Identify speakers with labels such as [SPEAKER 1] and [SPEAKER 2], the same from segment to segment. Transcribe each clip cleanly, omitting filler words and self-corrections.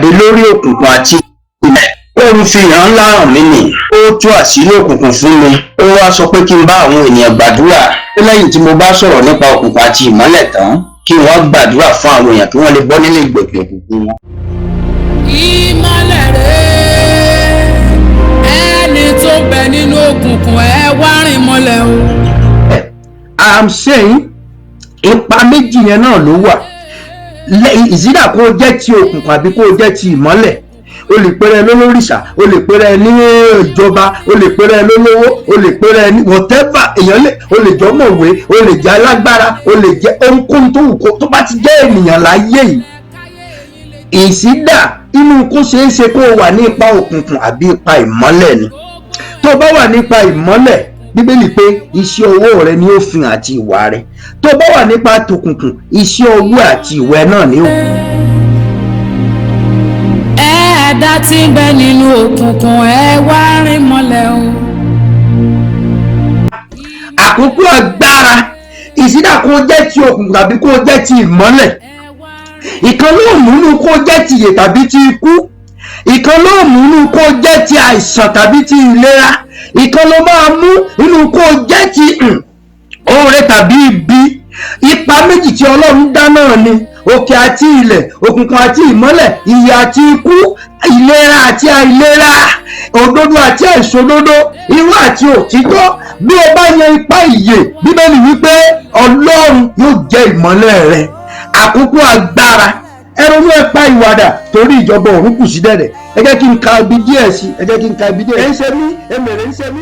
[SPEAKER 1] pàdé lórí òkùnkùn àti ìmọ́lẹ̀. Ọlọ́run fi hàn ńlá hàn mí nì, ó tú àṣírí òkùnkùn fún mi. Ó wá sọ pé kí n bá àwọn ènìyàn gbàdúrà. Lẹ́yìn tí mo bá sọ̀rọ̀ nípa òkùnkùn àti ìmọ́lẹ̀ tán, kí wọ́n gbàdúrà fún àwọn èèyàn kí wọ́n lè bọ́ nínú ìgbèkùn òkùnkùn wọn.
[SPEAKER 2] Ìmọ́lẹ̀ rẹ̀ ẹni tó bẹ nínú òkùnkùn ẹ wá rìn mọ́lẹ̀ o.
[SPEAKER 3] I'm saying ipa méjì yẹn náà ló wà. Ìsídà kó jẹ́ ti òkùnkùn àbí kó jẹ́ ti ìmọ́lẹ̀. O lè pèrè lólórìṣà, o lè pèrè ní ìjọba, o lè pèrè lólówó, o lè pèrè ní whatever èèyàn lè, o lè jẹ́ ọ̀mọ̀wé, o lè jẹ́ alágbára, o lè jẹ́ ohunkóhun tó wù kó tó bá ti jẹ́ ènìyàn láyé yìí. Ìsídà inú kó ṣeé ṣe kó wà ní ipa òkùnkùn àbí ipa ìmọ́lẹ̀ ni. Tó bá wà nípa ìmọ́lẹ̀, Bíbélì pé iṣẹ́ ọwọ́ rẹ ni ó fi hàn àti ìwà rẹ. Tó bá wà nípa tòkùnkùn, iṣẹ́ ọwọ́ àti ìwà náà ni ó.
[SPEAKER 2] Ẹ̀dá tí ń bẹ nínú òkùnkùn ẹ wá rìn mọ́lẹ̀ o.
[SPEAKER 3] Àkókò agbára ìsídà kó jẹ́ ti òkùnkùn tàbí kó jẹ́ ti ìmọ́lẹ̀. Ìkan ló múnú kó jẹ́ ti ìyè tàbí ti ikú. Ìkan ló múnú kó jẹ́ ti àìsàn tàbí ti ìlera. Ìkan ló máa mú inú kó jẹ́ ti oore tàbí ibi. Ipa méjì tí Ọlọ́run dá náà ni òkè àti ilẹ̀, òkùnkùn àti ìmọ́lẹ̀, ìyè àti ikú, ìlera àti àìlera, òdodo àti àìṣòdodo, irọ́ àti òtítọ́. Bí o bá yan ipa ìyè, Bíbélì wípé Ọlọ́run yóò jẹ́ ìmọ́lẹ̀ rẹ. Àkókò agbára, ẹ ronú ẹ̀pá ìwàdà torí ìjọba ọ̀run kù sí dẹ̀dẹ̀. Ẹ jẹ́ kí n ka ibi díẹ̀ sí, ẹ jẹ́ kí n ka ibi díẹ̀. Ẹ ń ṣe mí, èmèrè ń ṣe mí,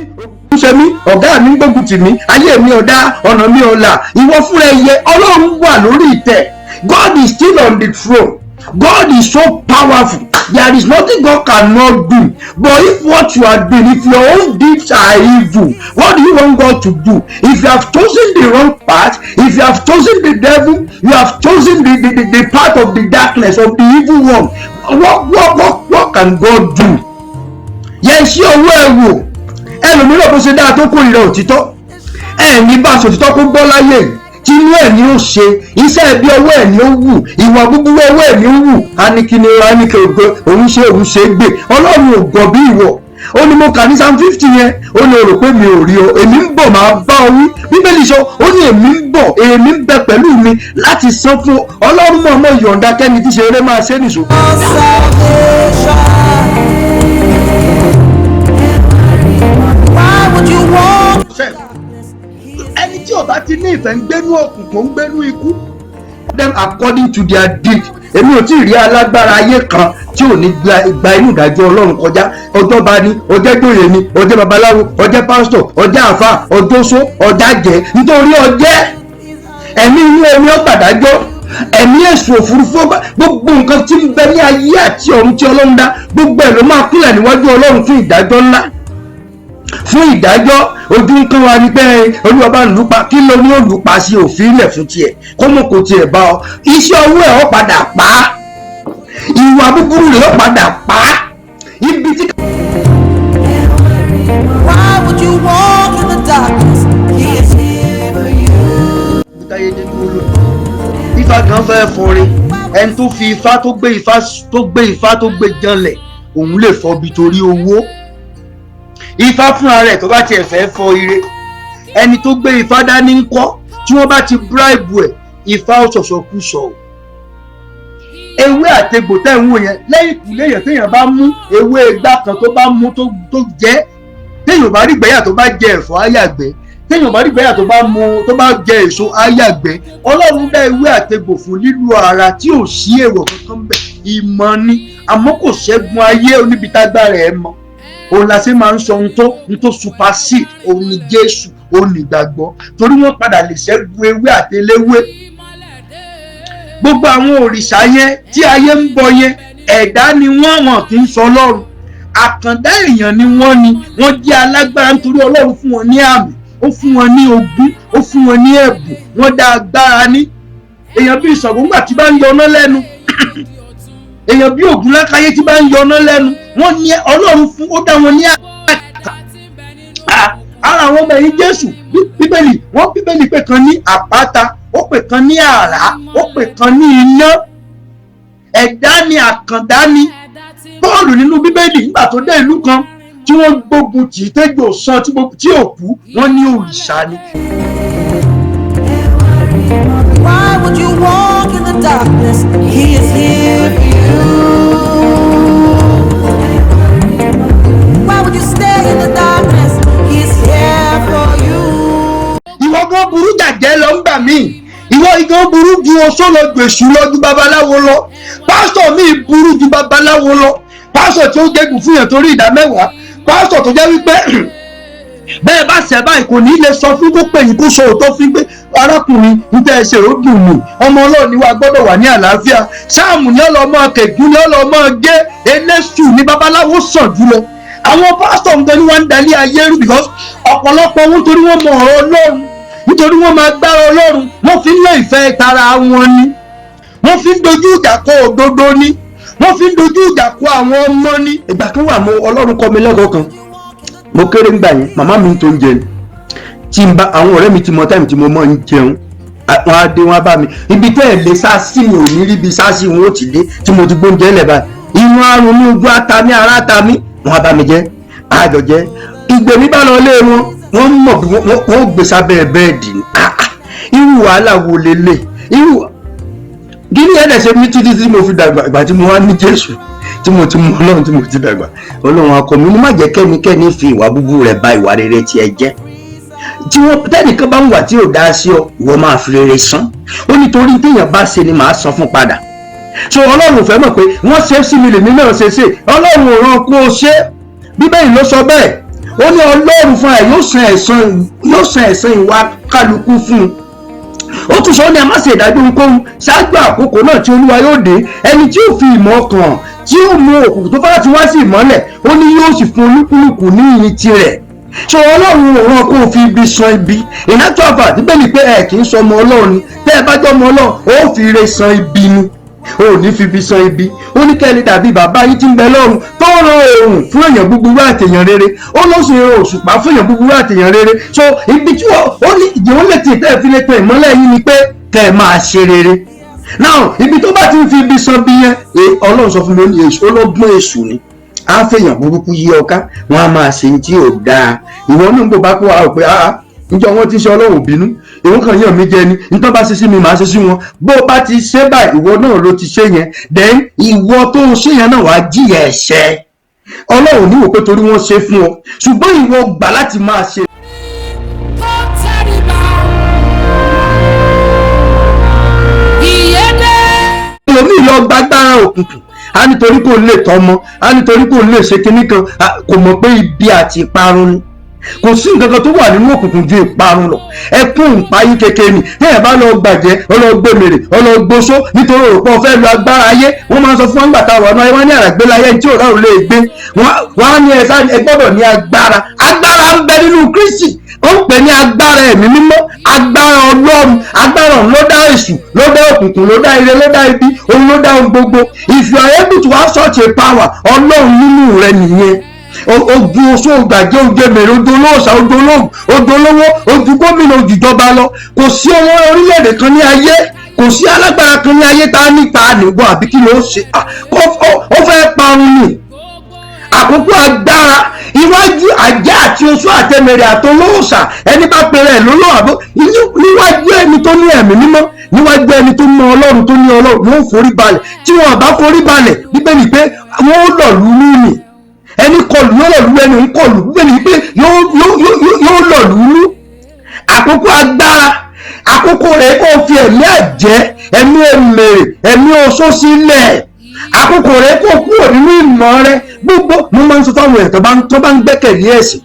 [SPEAKER 3] ń ṣe mí, ọ̀gá mi ń gbógun tì mí, ayé mi ọ̀dá, ọ̀nà mi ọ̀là, ìwọ fúnra ẹyẹ, Ọlọ́run wà lórí ìtẹ́. God is still on the throne. God is so powerful. There is nothing God cannot do. But if what you are doing, if your own deeds are evil, what do you want God to do? If you have chosen the wrong path, if you have chosen the devil, you have chosen the path of the darkness, of the evil one, what can God do? Yes, your way. Ẹlòmíràn bó ṣe dáa tó kórìíra òtítọ́. Ẹ̀mí bá sòtítọ́ kó gbọ́ láyé. Tí inú ẹ̀ ni ó ṣe, iṣẹ́ ẹbí ọwọ́ ẹ̀ ni ó wù, ìwà búburú ọwọ́ ẹ̀ ni ó wù. A ní kí ni a ní kí òun ṣe gbé. Ọlọ́run ò gọ̀ bí ìwọ. Ó ní mo kà ní Psalm 50 yẹn, ó ní o rò pé mi ò rí ọ, èmi ń bọ̀ máa bá ọ wí. Bíbélì sọ, ó ní èmi ń bọ̀, èmi ń bẹ pẹ̀lú mi láti san fún Ọlọ́run mọ̀ọ́mọ̀ yọ̀ǹda kẹ́ni tí ṣe eré máa ṣe nìṣó. Ẹni tí ó bá ti ní ìfẹ́ ń gbénú òkùnkùn ń gbénú ikú. Them according to their deed. Èmi ò tí ì rí alágbára ayé kan tí ò ní gba inú ìdájọ́ Ọlọ́run kọjá. Ọjọ́ba ni, ọjọ́ ìjòyè ni, ọjọ́ babaláwo, ọjọ́ pásítọ̀, ọjọ́ àfà, ọjọ́ oṣó, ọjọ́ àjẹ́. Nítorí ọjẹ́ ẹ̀mí inú ẹni ọ̀gbàdájọ́, ẹ̀mí èṣù òfurufú, gbogbo nǹkan tí ń bẹ ní ayé àti ọ̀run tí Ọlọ́run dá, gbogbo ẹ̀ ló máa kúnlẹ̀ níwájú Ọlọ́run fún ìdájọ́ ńlá. Fún ìdájọ́ ojú ń kán wa ní pé Olúwa bá lù pa, kí ló ní olùpa sí òfin ilẹ̀ fún tiẹ̀ kó mọ̀ kó tiẹ̀ bá ọ. Iṣẹ́ ọwọ́ ẹ̀ ó padà pa á, ìwà búburú rẹ̀ ó padà pa á. Ibi tí.
[SPEAKER 4] Why would you walk in the darkness? He is here for you.
[SPEAKER 3] Ifá kan fẹ́ fọre, ẹni tó fi ifá tó gbé ifá tó gbé janlẹ̀, òun lè fọ́ bí torí owó. Ifá fúnra rẹ̀ tó bá tiẹ̀ fẹ́ fọ ire, ẹni tó gbé ifá dání ń kọ́, tí wọ́n bá ti bribe ẹ̀, ifá ọ̀ṣọ̀ṣọ̀ kú sọ. Ewé àtegbò tẹ́ ń wò yẹn, lẹ́yìn ìkúlé yẹn téèyàn bá mú ewé igbá kan tó bá mú tó jẹ́, téèyàn bá rí gbẹ́yà tó bá jẹ ẹ̀fọ́ ayàgbẹ́, téèyàn bá rí gbẹ́yà tó bá jẹ èso ayàgbẹ́. Ọlọ́run dá ewé àtegbò fún lílo ara tí ò sí èèwọ̀ kankan bẹ̀. Ìmọ̀ ni, àmọ́ kò ṣẹ́gun ayé oníbitágbára ẹ̀ mọ́. Òun la ṣe máa ń sọ ohun tó supersede, òun ni Jésù, òun ni ìgbàgbọ́, torí wọ́n padà lè ṣẹ́gun ewé àtẹléwé. Gbogbo àwọn òrìṣà yẹn tí ayé ń bọ yẹn, ẹ̀dá ni wọ́n kì í sọ Ọlọ́run. Àkàndá èèyàn ni wọ́n jẹ́ alágbára nítorí Ọlọ́run fún wọn ní àmì, ó fún wọn ní ogún, ó fún wọn ní ẹ̀bùn, wọ́n dá agbára ní. Èèyàn bí Ṣàngó ńgbà tí bá ń yọná lẹ́nu, èèyàn bí Ògúnlákáyé tí bá ń yọná lẹ́nu, wọ́n ní Ọlọ́run fún, ó dá wọn ní àkàtà. Ara àwọn ọmọ ẹ̀yìn Jésù, Bíbélì pè kan ní àpáta, ó pè kan ní àrá, ó pè kan ní iná. ẹ̀dá ni àkàndá ni. Pọ́ọ̀lù nínú bíbélì nígbà tó dé ìlú kan tí wọ́n gbógun tì í tẹ́jọ́ sàn tí ò kú, wọ́n ní òrìṣà ni.
[SPEAKER 4] Why would you walk in the darkness? He is here for you. Why would you stay in the darkness? He is here for you.
[SPEAKER 3] Ìwọ gan burú jàjẹ́ lọ ń gbà mí. Ìwọ igan burú ju oṣó lọ, gbèsù lọ, ju babaláwo lọ. Pásítọ̀ mi burú ju babaláwo lọ. Pásítọ̀ tí ó gégùn fún yàn torí ìdá mẹ́wàá. Pásítọ̀ tó jẹ́ wípé bẹ́ẹ̀ bá ṣẹ̀ báyìí kò ní lè sọ fún kó pè yín kó sọ òótọ́ fún pé arákùnrin níta ẹsẹ̀ ó dùn mí, ọmọ Ọlọ́run ni wa gbọ́dọ̀ wà ní àlàáfíà. Sáàmù ní ọlọ́mọ kẹ̀gún ní ọlọ́mọ gé, eléṣù ní babaláwo sàn jùlọ. Àwọn pásítọ̀ nǹkan ni wọ́n ń dalẹ̀ ayé rú because ọ̀pọ̀lọpọ̀ wọn torí wọ́n mọ ọ̀rọ̀ Ọlọ́run, nítorí wọ́n máa gbára Ọlọ́run, wọ́n fi ń lé ìfẹ́ tara wọn ni, wọ́n fi ń dojú ìjà kọ òdodo ni, wọ́n fi ń dojú ìjà kọ àwọn ọmọ ni. Ìgbà kan wà mo Ọlọ́run kọ́ mi lẹ́kọ̀ọ́ kan, mo kéré ńgbà yẹn, màmá mi tó ń jẹ ni, tí n bá àwọn ọ̀rẹ́ mi ti mọ táìmù tí mo mọ̀ ń jẹun, wọ́n á dé wọ́n á bá mi ibi tẹ́ ẹ̀ lé sásì mi ò ní rí ibi sásì wọn ó ti dé tí mo ti gbóúnjẹ lẹ̀ báyìí, inú àrùn ní ojú ata mi ara ta mi, wọ́n á bá mi jẹ àjọ jẹ. Ìgbè mi bá lọ lé wọn, wọ́n mọ̀ bí wọ́n gbé sábẹ́ bẹ́ẹ̀dì ni. Irú wàhálà wo lélẹ̀, irú gíní ẹ̀dẹ̀ ṣe mi títí tí mo fi dàgbà, ìgbà tí mo wá ní Jésù tí mo ti mọ Ọlọ́run tí mo ti dàgbà. Ọlọ́run akọ mi ní má jẹ́ kẹ́nikẹ́ni fi ìwà búburú rẹ̀ bà ìwà rere tí ẹ jẹ́. Tí wọ́n tẹ́nìkan bá ń wà tí ò dá sí ọ, ìwọ máa fi rere san. Ó nítorí téèyàn bá ṣe ni màá san fún padà. So Ọlọ́run fẹ́ mọ̀ pé wọ́n ṣe sí mi lèmi náà ṣe. Ọlọ́run ò rán kó o ṣe. Bíbélì ló sọ bẹ́ẹ̀. Ó ní Ọlọ́run fún ẹ yóò san ẹ̀san ìwà kálukú fún un. Ó tún sọ ní a má ṣe ìdájọ́ ohunkóhun ṣáájú àkókò náà tí Olúwa yóò dé. Ẹni tí ó fi ìmọ̀ ọkàn tí ó mú òkùnkùn tó fara ti wá sí ìmọ́lẹ̀, ó ní yóò sì fún olúkúlùkù ní ìyìn tirẹ̀. So Ọlọ́run ò rán kó o fi ibi san ibi. Ìnájọ́ àfà Bíbélì pé ẹ kì í sọ ọmọ Ọlọ́run ni. Tẹ́ ẹ bá jọ ọmọ Ọlọ́run, ó fi ire san ibi ni. O ò ní fi ibi san ibi. Ó ní kẹ́lẹ́ dàbí bàbá yín tí ń bẹ lọ́run tó ń ran oòrùn fún èèyàn búburú àtèèyàn rere. Ó ló sì ran òṣùpá fún èèyàn búburú àtèèyàn rere. So ibi tí ó ní ìjìnwó lè tì tẹ́ ẹ fi lè tan ìmọ́lẹ̀ yín ni pé kẹ́ ẹ máa ṣe rere. Now ibi tó bá ti ń fi ibi san bí yẹn, Ọlọ́run sọ fún mi ó ní èṣù, ológun èṣù ni. Á fèèyàn burúkú yí ọká, wọn á máa ṣe tí ò dáa. Ìwọ náà ń bò bá kó wa rò pé níjọ wọn ti ṣe Ọlọ́run bínú, ìwọ kan yàn mí jẹ ni, nítorí bá ṣe sí mi màá ṣe sí wọn. Bó o bá ti ṣe báyìí, ìwọ náà ló ti ṣe yẹn, then ìwọ tó ń ṣe yẹn náà wàá jìyà ẹ̀ṣẹ̀. Ọlọ́run ní wò pé torí wọ́n ṣe fún ọ, ṣùgbọ́n ìwọ gbà láti máa ṣe. Ẹlòmíì lọ gbàgbára òkùnkùn, á nítorí kò lè tọ́mọ, á nítorí kò lè ṣe kinní kan, kò mọ̀ pé ibi àti ìparun ni. Kò sí nǹkan kan tó wà nínú òkùnkùn ju ìparun lọ. Ẹkún ìpayín kékeré ni. Téèyàn bá lọ gbàjẹ́, ọlọ́gbẹ̀mẹ̀rẹ̀, ọlọ́gbọ́sọ nítorí òrùpọ̀ fẹ́ lu agbára ayé. Wọ́n máa ń sọ fún wọn gbàtà wà náà, wọ́n ní àràgbélayé tí òrà ò lè gbé. Wọ́n á ní ẹ gbọ́dọ̀ ní agbára. Agbára ń bẹ nínú Kristi. Ó ń pè ní agbára ẹ̀mí mímọ́, agbára Ọlọ́run, agbára ọ̀hún ló dá èṣù, ló dá òkùnkùn, ló dá ire, ló dá ibi, òun ló dá ohun gbogbo. If you are able to have such a power, Ọlọ́run nínú rẹ nìyẹn. Ogun oṣó gbàjẹ́ ojú ẹ̀mẹ̀rẹ̀ ojú olóòṣà ojú olóògùn ojú olówó ojú gómìnà ojú ìjọba lọ. Kò sí ọwọ́ orílẹ̀-èdè kan ní ayé, kò sí alágbára kan ní ayé tá a níta nìbọn àbí kí ló ṣe. Ó fẹ́ parun ni. Àkókò agbára iwájú àjẹ́ àti oṣó àtẹ̀mẹ̀rẹ̀ àtolóòṣà ẹni bá pèrè ẹ̀ lóló àbó níwájú ẹni tó ní ẹ̀mí mímọ́, níwájú ẹni tó mọ Ọlọ́run tó ní Ọlọ́run wọ́n forí balẹ̀. Tí wọ́n bá forí balẹ̀ Bíbélì pé wọ́n ó lọ̀lú nínú. Ẹni kọlù yóò lọ̀lú, ẹni ń kọlù Bíbélì pé yóò lọ̀lú nú. Àkókò agbára, àkókò rẹ̀ kó fi ẹ̀mí àjẹ́, ẹ̀mí ẹ̀mẹ̀rẹ̀, ẹ̀mí oṣó sílẹ̀. Àkókò rẹ̀ kó kúrò nínú ìmọ̀ rẹ̀. Gbogbo mo máa ń sọ fáwọn èèyàn tó bá ń gbẹ́kẹ̀lé ẹ̀sìn,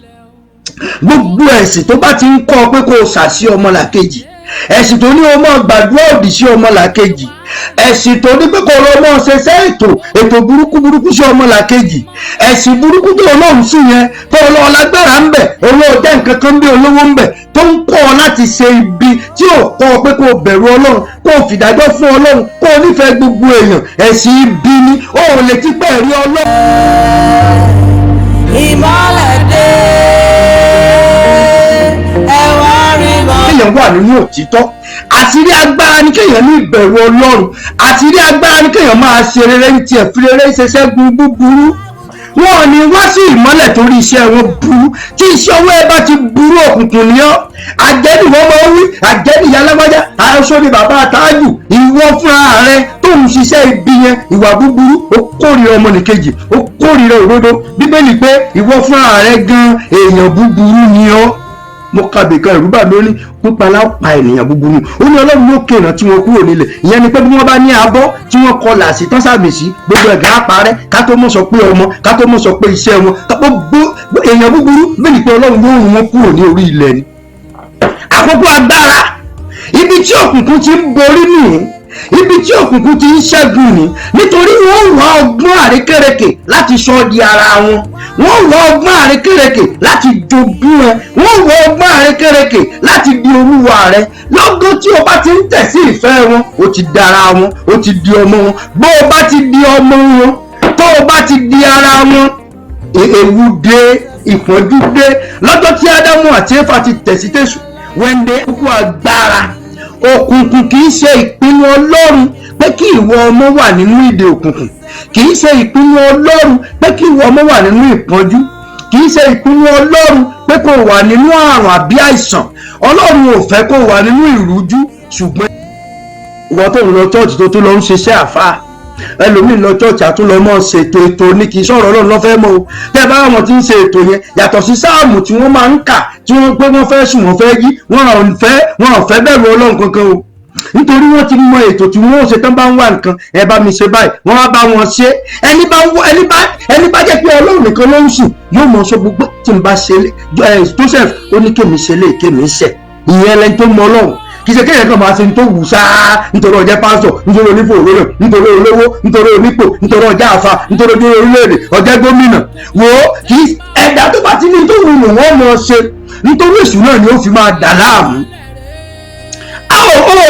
[SPEAKER 3] gbogbo ẹ̀sìn tó bá ti ń kọ́ pé kó o ṣàṣì ọmọlàkejì, ẹ̀sìn tó ní o máa gbàdúrà òdì sí ọmọlàkejì, ẹ̀sìn tó ní pé kó o máa ṣẹṣẹ́ ètò burúkú sí ọmọlàkejì, ẹ̀sìn burúkú tó Ọlọ́run sí yẹn tó Ọlọ́run lágbára ń bẹ̀, olóò jẹ́ nǹkan kan bí olówó ń bẹ̀ tó ń kọ́ ọ láti ṣe ibi tí ò kọ́ ọ pé kó o bẹ̀rù Ọlọ́run, kó o fìdájọ́ fún Ọlọ́run, kó o nífẹ̀ẹ́ gbogbo èèyàn. Ẹ̀sìn ibi ni ó lè ti pẹ́ rí Ọlọ́run.
[SPEAKER 4] Ìmọ́lẹ̀ dé, ẹ wá rí mọ́.
[SPEAKER 3] Èèyàn wà nínú òtítọ́, àṣírí agbára ni kéèyàn ní ìbẹ̀rù Ọlọ́run, àṣírí agbára ni kéèyàn máa ṣe rere ní tiẹ̀ fi rere ṣe ṣẹ́gun búburú. Wọn ò ní wá sí ìmọ́lẹ̀ torí iṣẹ́ wọn burú. Tí iṣẹ́ ọwọ́ ẹ bá ti burú, òkùnkùn ni ọ́. Àjẹ́ni wọ́n máa ń wí, àjẹ́ni ìyá alágbájá, aṣọ ni bàbá àtájù. Ìwọ fúnra rẹ tó ń ṣiṣẹ́ ibi yẹn, ìwà búburú, ó kórìíra ọmọnìkejì, ó kórìíra òdodo. Bíbélì pé ìwọ fúnra rẹ gan èèyàn búburú ni ọ́. Mo ka bìkan ìrúbà mi ó ní pípa lápá ènìyàn búburú. Ó ní Ọlọ́run ló kéèrà tí wọ́n kúrò nílẹ̀. Ìyẹn ni pé bí wọ́n bá ní abọ́ tí wọ́n kọlà sí tán sàmì sí, gbogbo ẹ̀gá àparẹ́, ká tó mọ̀ sọ pé ọmọ, ká tó mọ̀ sọ pé iṣẹ́ wọn, èèyàn búburú bẹ́ẹ̀ pé Ọlọ́run yóò rún wọn kúrò ní orí ilẹ̀ ni. Àkókò agbára, ibi tí òkùnkùn ti ń borí nìyí, ibi tí òkùnkùn ti ń ṣẹ́gun ni, nítorí wọ́n wá ọgbọ́n àrékérekè láti sọ di ara wọn, wọ́n wá ọgbọ́n àrékérekè láti jogún ẹ, wọ́n wá ọgbọ́n àrékérekè láti di olúwa rẹ. Lọ́gán tí o bá ti ń tẹ̀ sí ìfẹ́ wọn, o ti di ara wọn, o ti di ọmọ wọn. Bó o bá ti di ọmọ wọn, tó o bá ti di ara wọn, ewu dé, ìpọ́njú dé. Lọ́jọ́ tí Ádámù àti Éfà ti tẹ̀ sí Jésù, wẹ́ndé kúkú agbára. Òkùnkùn kì í ṣe ìpinnu Ọlọ́run pé kí ìwọ ọmọ wà nínú ìdè òkùnkùn, kì í ṣe ìpinnu Ọlọ́run pé kí ìwọ ọmọ wà nínú ìpọ́njú, kì í ṣe ìpinnu Ọlọ́run pé kó wà nínú àrùn àbí àìsàn. Ọlọ́run ò fẹ́ kó wà nínú ìrújú. Ṣùgbọ́n ìwọ tó ń lọ chọ́ọ̀chì tó lọ ń ṣiṣẹ́ àfáà, ẹlòmíín lọ chọ́ọ̀chì àtúnlọ mọ́ ṣètò ètò ní kì í sọ̀rọ̀ Ọlọ́run lọ́fẹ́ mọ́ o. Tẹ́ bá wọn ti ń ṣe ètò yẹn yàtọ̀ sí sáàmù tí wọ́n máa ń kà tí wọ́n pé wọ́n fẹ́ sùn wọ́n fẹ́ yí, wọn ò fẹ́ bẹ̀rù Ọlọ́run kankan o. Nítorí wọ́n ti mọ ètò tí wọ́n ṣe tán bá ń wà nǹkan, ẹ bá mi ṣe báyìí, wọ́n wá bá wọn ṣe. Ẹni bá jẹ́ pé Ọlọ́run nìkan ló ń sùn yóò mọ sọ gbogbo tí n bá ṣe Joseph ó ní kémi ṣe lé kémi ṣẹ̀. Ìyẹn lẹni tó mọ Ọlọ́run. Kì í ṣe kéèyàn kan máa ṣe tó wù sáá nítorí ọjẹ́ pásítọ̀, nítorí onífòòró, nítorí olówó, nítorí onípò, nítorí ọjà àfa, nítorí ojú orílẹ̀-èdè, ọjẹ́ gómìnà. Wò ó, kì í ẹ̀dá tó bá ti ní tó wù nù wọ́n mọ̀ ṣe, nítorí èṣù náà ni ó fi máa dà láàmú. A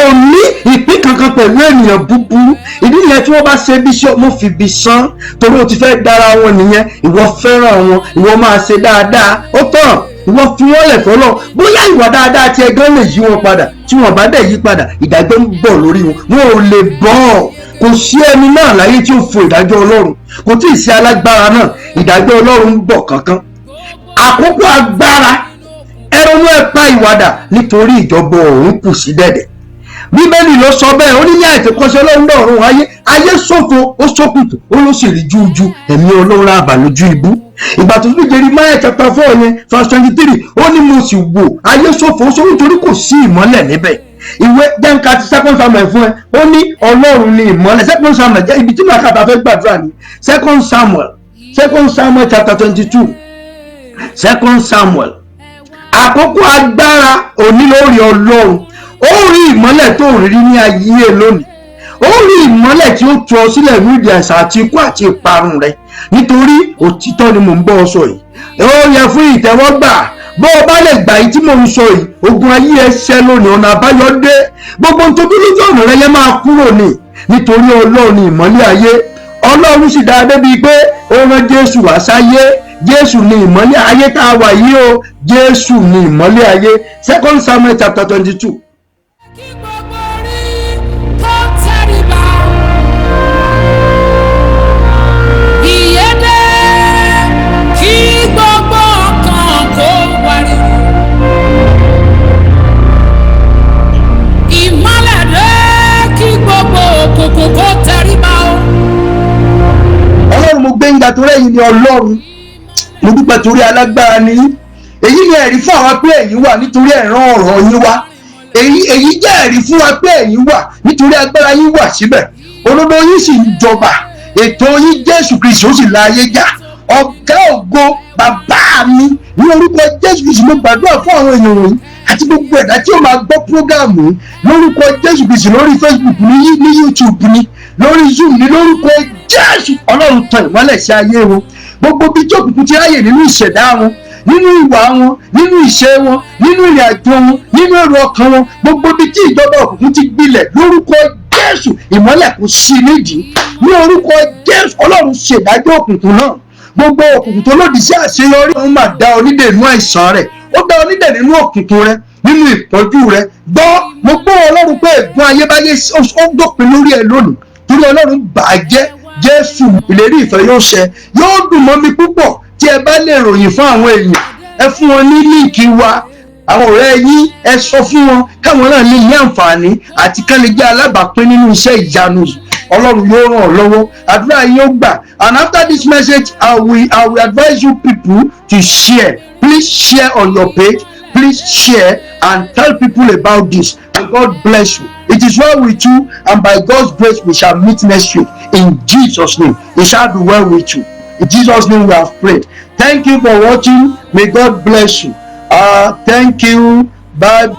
[SPEAKER 3] ò ní ìpín kankan pẹ̀lú ènìyàn búburú. Ìdí nìyẹn tí wọ́n bá ṣe bí iṣẹ́ ọmọ fi bí sán, torí o ti fẹ́ dára wọn nìyẹn. Ìwọ fẹ́ràn wọn, ìwọ máa ṣe dáadáa, ó tàn. Ìwọ fi wọ́n lẹ̀ fọ́lọ́, bóyá ìwà dáadáa tí ẹgbẹ́ lè yí wọn padà. Tí wọ́n bá dẹ̀ yí padà, ìdájọ́ ń bọ̀ lórí wọn. Wọn ò lè bọ́. Kò sí ẹni náà láyé tí ó fo ìdájọ́ Ọlọ́run. Kò tí ì sí alágbára náà, ìdájọ́ Ọlọ́run ń bọ̀ kankan. Àkókò agbára, ẹrọ̀nú ẹ pa ìwàdà nítorí ìjọba ọ̀run kù sí dẹ̀dẹ̀. Bíbélì ló sọ bẹ́ẹ̀, ó ní ní àìtèkọ́ṣe Ọlọ́run lọ́run ayé ṣòfò, ó ṣókùnkùn, ó ló sì rí jújú, ẹ̀mí Ọlọ́run àbàlójú ibú. Ìgbà tó tún Jeremiah chapter 4 yẹn verse 23, ó ní mo sì wò ayé ṣòfò, ó ṣòfò nítorí kò sí ìmọ́lẹ̀ níbẹ̀. Ìwé jẹ́ǹkà ti second Samuel fún ẹ, ó ní Ọlọ́run ní ìmọ́lẹ̀. Second Samuel jẹ́ ibi tí màá kàtà fẹ́ gbàdúrà ní. Second Samuel chapter 22. Second Samuel. Àkókò agbára òní lórí Ọlọ́run. Ó rí ìmọ́lẹ̀ tó rí ní ayé lónìí. Ó rí ìmọ́lẹ̀ tí ó tú ọ sílẹ̀ ní ìdí àìsàn àti ikú àti ìparun rẹ. Nítorí òtítọ́ ni mò ń bọ́ ọ sọ yìí. Ó yẹ fún ìtẹ́wọ́gbà. Bó o bá lè gbà yìí tí mò ń sọ yìí, ogun ayé ẹ ṣẹ́ lónìí, ọ̀nà àbáyọ dé. Gbogbo ohun tó dúró lójú ọ̀nà rẹ yẹn máa kúrò ní. Nítorí Ọlọ́run ni ìmọ́lẹ̀ ayé. Ọlọ́run sì dáa débi pé ó rán Jésù wá sáyé. Jésù ni ìmọ́lẹ̀ ayé tá a wà yìí o. Jésù ni ìmọ́lẹ̀ ayé. Second Samuel chapter 22. Ọlọ́run mo gbé ìgbà torí ẹ̀yin ni Ọlọ́run, mo dúpẹ́ torí alágbára ni yín. Èyí ni ẹ̀rí fún àwa pé ẹ̀yin wà nítorí ẹ̀ràn ọ̀rọ̀ yín wá. Èyí jẹ́ ẹ̀rí fún wa pé ẹ̀yin wà nítorí agbára yín wà síbẹ̀. Òdodo yín sì ń jọba. Ètò yín Jésù Kristi ó sì la ayé já. Ọ̀gá ògo bàbá mi ní orúkọ Jésù Kristi mo gbàdúrà fún àwọn èèyàn wọ̀nyí àti gbogbo ẹ̀dá tí ó máa gbọ́ prógáàmù yìí lórúkọ Jésù Kristi, lórí Facebook ní YouTube ní lórí Zoom ní lórúkọ Jésù. Ọlọ́run tan ìmọ́lẹ̀ sí ayé wọn. Gbogbo bí tí òkùnkùn ti ráyè nínú ìṣẹ̀dá wọn, nínú ìwà wọn, nínú ìṣe wọn, nínú ìrìn àjò wọn, nínú èrò ọkàn wọn, gbogbo bí tí ìjọba òkùnkùn ti gbilẹ̀ lórúkọ Jésù, ìmọ́lẹ̀ kò sí nídìí. Ní orúkọ Jésù, Ọlọ́run ṣèdájọ́ òkùnkùn náà. Gbogbo òkùnkùn tó lòdì sí àṣeyọrí, òun máa dá ọ nídè nínú àìsàn rẹ̀, ó dá ọ nídè nínú òkùnkùn rẹ̀. nínú ìpọ́njú rẹ. Gbọ́, mo gbọ́ Ọlọ́run pé ègún ayébáyé ó dópin lórí ẹ lónìí torí Ọlọ́run bà á jẹ́. Jésù ìlérí ìfẹ́ yóò ṣẹ. Yóò dùn mọ́ mi púpọ̀ tí ẹ bá lè ròyìn fún àwọn èèyàn. Ẹ fún wọn ní líǹkì wa, àwọn ọ̀rẹ́ yín, ẹ sọ fún wọn káwọn náà lè ní àǹfààní àti kán lè jẹ́ alábàápín nínú iṣẹ́ ìyanu yìí. Ọlọ́run yóò ràn ọ́ lọ́wọ́, àdúrà yín yóò gbà. And after this message, I will advise you people to share. Please share on your page. Please share and tell people about this. And God bless you. It is well with you, and by God's grace we shall meet next week. In Jesus' name, it shall be well with you. In Jesus' name we have prayed. Thank you for watching. May God bless you. Thank you. Bye.